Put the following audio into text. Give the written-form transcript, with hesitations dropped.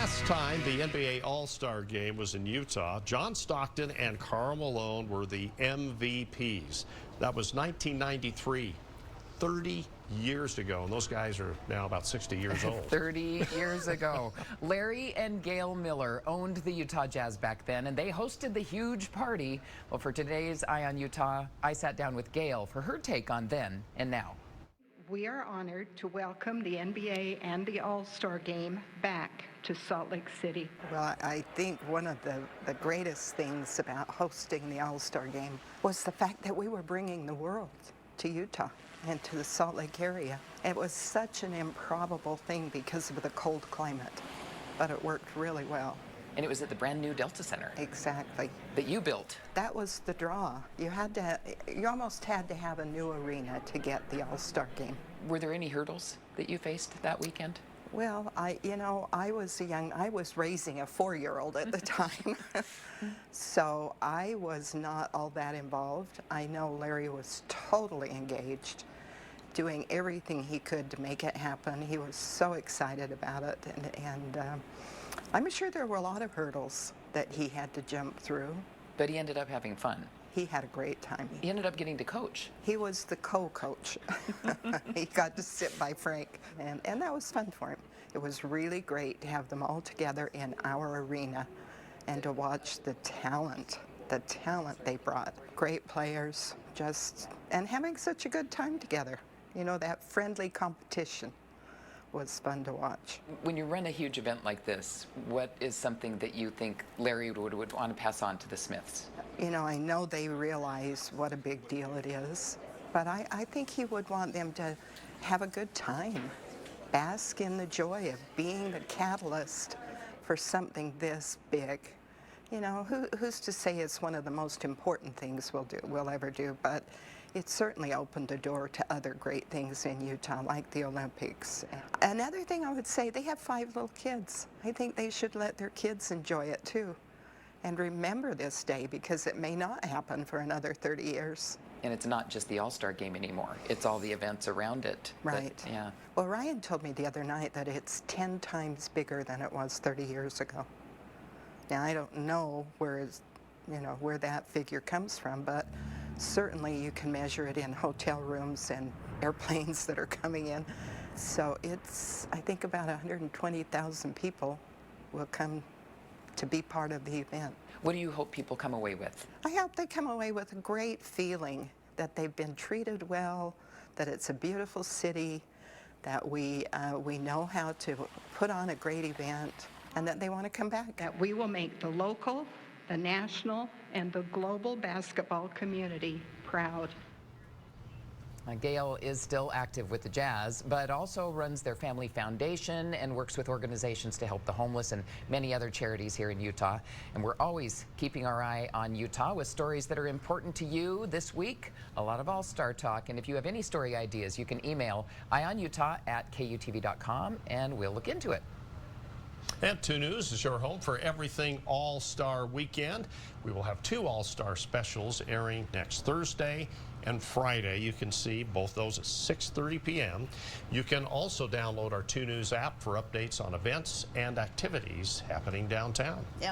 Last time the NBA All-Star Game was in Utah, John Stockton and Karl Malone were the MVPs. That was 1993, 30 years ago, and those guys are now about 60 years old. 30 years ago. Larry and Gail Miller owned the Utah Jazz back then, and they hosted the huge party. Well, for today's Eye on Utah, I sat down with Gail for her take on then and now. We are honored to welcome the NBA and the All-Star Game back to Salt Lake City. Well, I think one of the greatest things about hosting the All-Star Game was the fact that we were bringing the world to Utah and to the Salt Lake area. It was such an improbable thing because of the cold climate, but it worked really well. And it was at the brand new Delta Center. Exactly. That you built. That was the draw. You almost had to have a new arena to get the All-Star Game. Were there any hurdles that you faced that weekend? Well, I was raising a 4-year-old at the time, so I was not all that involved. I know Larry was totally engaged, doing everything he could to make it happen. He was so excited about it, and I'm sure there were a lot of hurdles that he had to jump through. But he ended up having fun. He had a great time. He ended up getting to coach. He was the co-coach. He got to sit by Frank, and that was fun for him. It was really great to have them all together in our arena and to watch the talent they brought. Great players, and having such a good time together. You know, that friendly competition was fun to watch. When you run a huge event like this, what is something that you think Larry would want to pass on to the Smiths? You know, I know they realize what a big deal it is, but I think he would want them to have a good time, bask in the joy of being the catalyst for something this big. You know, who's to say it's one of the most important things we'll ever do, but it certainly opened the door to other great things in Utah, like the Olympics. Another thing I would say, they have 5 little kids. I think they should let their kids enjoy it too, and remember this day, because it may not happen for another 30 years. And it's not just the All-Star Game anymore. It's all the events around it. Right. Yeah. Well, Ryan told me the other night that it's 10 times bigger than it was 30 years ago. Now, I don't know where that figure comes from, but certainly you can measure it in hotel rooms and airplanes that are coming in. So it's, I think, about 120,000 people will come to be part of the event. What do you hope people come away with? I hope they come away with a great feeling that they've been treated well, that it's a beautiful city, that we know how to put on a great event, and that they want to come back. That we will make the local, the national, and the global basketball community proud. Gail is still active with the Jazz, but also runs their family foundation and works with organizations to help the homeless and many other charities here in Utah. And we're always keeping our eye on Utah with stories that are important to you. This week, a lot of All-Star talk. And if you have any story ideas, you can email eyeonutah@KUTV.com and we'll look into it. And 2 News is your home for everything All-Star Weekend. We will have 2 All-Star specials airing next Thursday and Friday. You can see both those at 6:30 p.m. You can also download our 2 News app for updates on events and activities happening downtown. Yeah,